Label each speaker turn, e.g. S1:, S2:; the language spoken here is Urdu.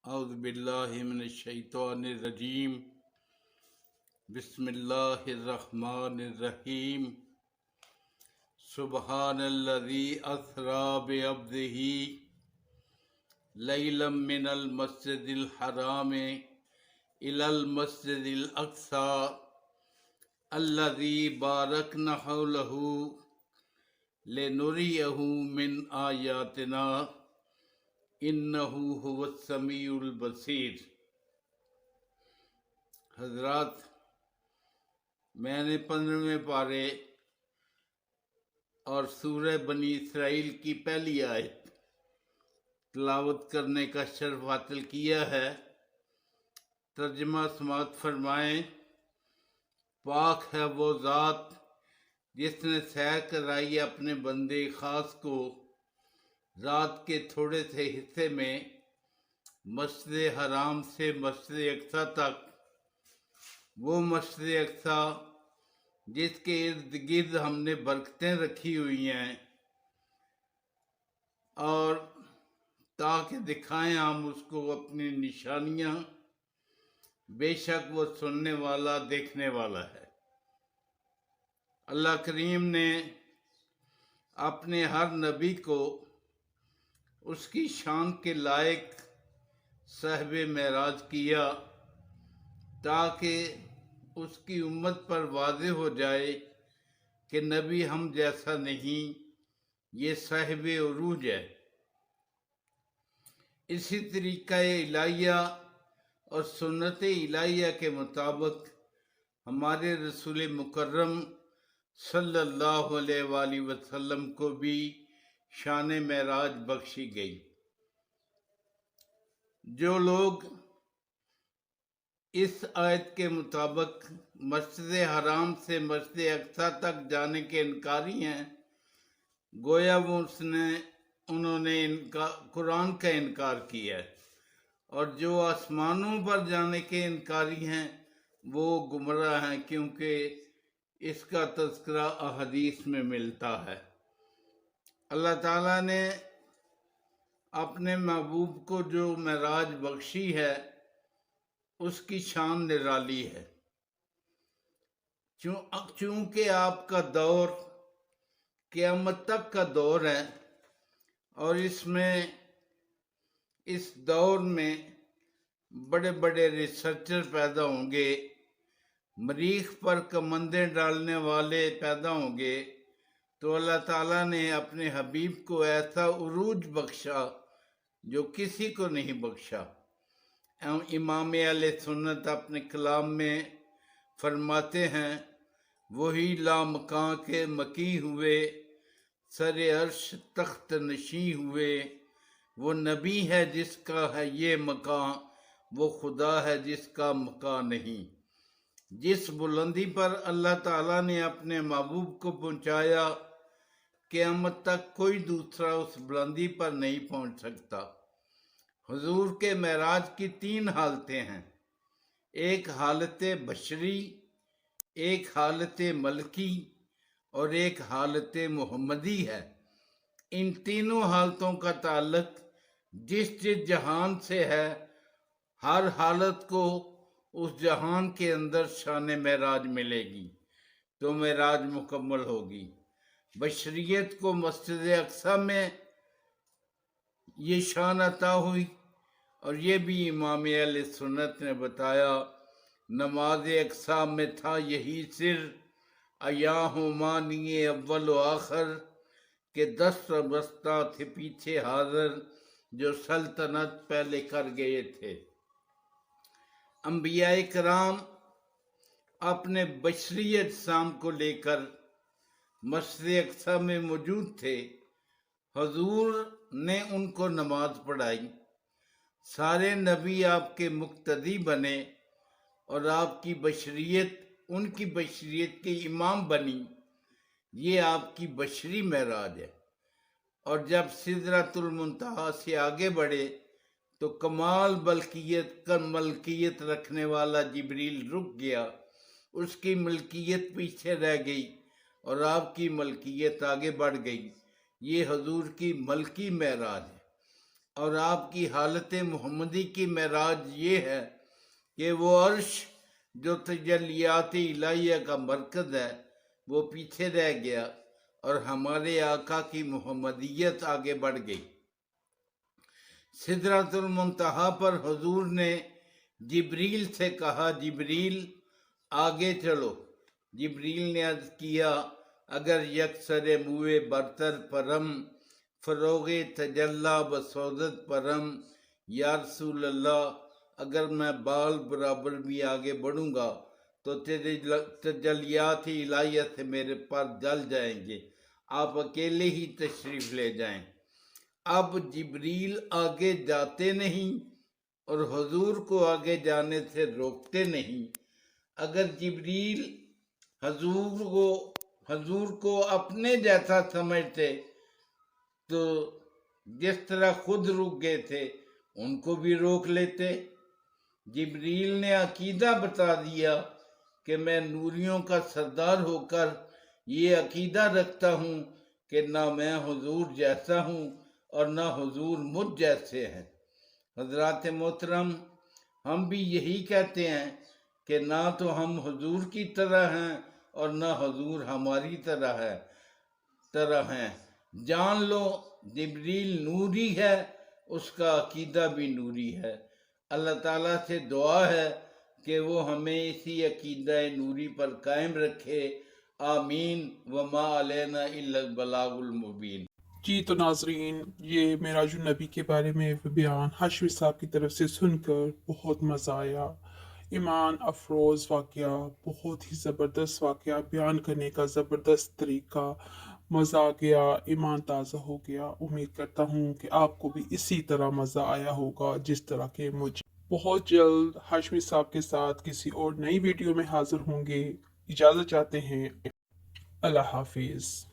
S1: اعوذ باللہ من الشیطان الرجیم بسم اللہ الرحمن الرحیم سبحان الذی اسری بعبدہ لیلا من المسجد الحرام الی المسجد الاقصی الذی بارکنا حولہ لنریہ من آیاتنا انہو هو السمیع البصیر۔ حضرات، میں نے 15ویں پارے اور سورہ بنی اسرائیل کی پہلی آیت تلاوت کرنے کا شرف حاصل کیا ہے۔ ترجمہ سماعت فرمائیں۔ پاک ہے وہ ذات جس نے سیر کرائی اپنے بندے خاص کو رات کے تھوڑے سے حصے میں مسجد حرام سے مسجد اقصی تک، وہ مسجد اقصی جس کے ارد گرد ہم نے برکتیں رکھی ہوئی ہیں، اور تاکہ دکھائیں ہم اس کو اپنی نشانیاں، بے شک وہ سننے والا دیکھنے والا ہے۔ اللہ کریم نے اپنے ہر نبی کو اس کی شان کے لائق صاحب معراج کیا تاکہ اس کی امت پر واضح ہو جائے کہ نبی ہم جیسا نہیں، یہ صاحب عروج ہے۔ اسی طریقہ الہیہ اور سنت الہیہ کے مطابق ہمارے رسول مکرم صلی اللہ علیہ وآلہ وسلم کو بھی شان معراج بخشی گئی۔ جو لوگ اس آیت کے مطابق مسجد حرام سے مسجد اقصی تک جانے کے انکاری ہیں، گویا انہوں نے قرآن کا انکار کیا ہے، اور جو آسمانوں پر جانے کے انکاری ہیں وہ گمراہ ہیں، کیونکہ اس کا تذکرہ احادیث میں ملتا ہے۔ اللہ تعالیٰ نے اپنے محبوب کو جو معراج بخشی ہے اس کی شان نرالی ہے، چونکہ آپ کا دور قیامت تک کا دور ہے، اور اس دور میں بڑے بڑے ریسرچر پیدا ہوں گے، مریخ پر کمندیں ڈالنے والے پیدا ہوں گے، تو اللہ تعالیٰ نے اپنے حبیب کو ایسا عروج بخشا جو کسی کو نہیں بخشا۔ امام اہل سنت اپنے کلام میں فرماتے ہیں، وہی لامکاں کے مکی ہوئے، سر عرش تخت نشیں ہوئے، وہ نبی ہے جس کا ہے یہ مقام، وہ خدا ہے جس کا مقام نہیں۔ جس بلندی پر اللہ تعالیٰ نے اپنے محبوب کو پہنچایا، قیامت تک کوئی دوسرا اس بلندی پر نہیں پہنچ سکتا۔ حضور کے معراج کی 3 حالتیں ہیں، ایک حالت بشری، ایک حالت ملکی، اور ایک حالت محمدی ہے۔ ان تینوں حالتوں کا تعلق جس جہان سے ہے، ہر حالت کو اس جہان کے اندر شان معراج ملے گی تو معراج مکمل ہوگی۔ بشریت کو مسجد اقصی میں یہ شان عطا ہوئی، اور یہ بھی امام اہل سنت نے بتایا، نماز اقصی میں تھا یہی سر، ایاہو مانی اول و آخر، کہ دست بستہ تھے پیچھے حاضر جو سلطنت پہلے کر گئے تھے۔ انبیاء کرام اپنے بشری اجسام کو لے کر مسجد اقصی میں موجود تھے، حضور نے ان کو نماز پڑھائی، سارے نبی آپ کے مقتدی بنے، اور آپ کی بشریت ان کی بشریت کے امام بنی۔ یہ آپ کی بشری معراج ہے۔ اور جب سدرۃ المنتہا سے آگے بڑھے تو کمال ملکیت رکھنے والا جبریل رک گیا، اس کی ملکیت پیچھے رہ گئی اور آپ کی ملکیت آگے بڑھ گئی۔ یہ حضور کی ملکی معراج ہے۔ اور آپ کی حالت محمدی کی معراج یہ ہے کہ وہ عرش جو تجلیات الہیہ کا مرکز ہے وہ پیچھے رہ گیا اور ہمارے آقا کی محمدیت آگے بڑھ گئی۔ سدرۃ المنتہا پر حضور نے جبریل سے کہا، جبریل آگے چلو۔ جبریل نے عرض کیا، اگر یکسر موئے برتر پرم، فروغ تجلی بسودت پرم، یا رسول اللہ اگر میں بال برابر بھی آگے بڑھوں گا تو تجلیات الہیہ سے میرے پر جل جائیں گے، آپ اکیلے ہی تشریف لے جائیں۔ اب جبریل آگے جاتے نہیں اور حضور کو آگے جانے سے روکتے نہیں۔ اگر جبریل حضور کو اپنے جیسا سمجھتے تو جس طرح خود رک گئے تھے ان کو بھی روک لیتے۔ جبریل نے عقیدہ بتا دیا کہ میں نوریوں کا سردار ہو کر یہ عقیدہ رکھتا ہوں کہ نہ میں حضور جیسا ہوں اور نہ حضور مجھ جیسے ہیں۔ حضرات محترم، ہم بھی یہی کہتے ہیں کہ نہ تو ہم حضور کی طرح ہیں اور نہ حضور ہماری طرح ہیں۔ جان لو جبریل نوری ہے، اس کا عقیدہ بھی نوری ہے۔ اللہ تعالیٰ سے دعا ہے کہ وہ ہمیں اسی عقیدہ نوری پر قائم رکھے، آمین۔ وما علینا الا البلاغ المبین۔
S2: جی تو ناظرین، یہ معراج النبی کے بارے میں بیان ہاشمی صاحب کی طرف سے سن کر بہت مزہ آیا۔ ایمان افروز واقعہ، بہت ہی زبردست واقعہ، بیان کرنے کا زبردست طریقہ، مزہ آ گیا، ایمان تازہ ہو گیا۔ امید کرتا ہوں کہ آپ کو بھی اسی طرح مزہ آیا ہوگا جس طرح کہ مجھے۔ بہت جلد ہاشمی صاحب کے ساتھ کسی اور نئی ویڈیو میں حاضر ہوں گے۔ اجازت چاہتے ہیں، اللہ حافظ۔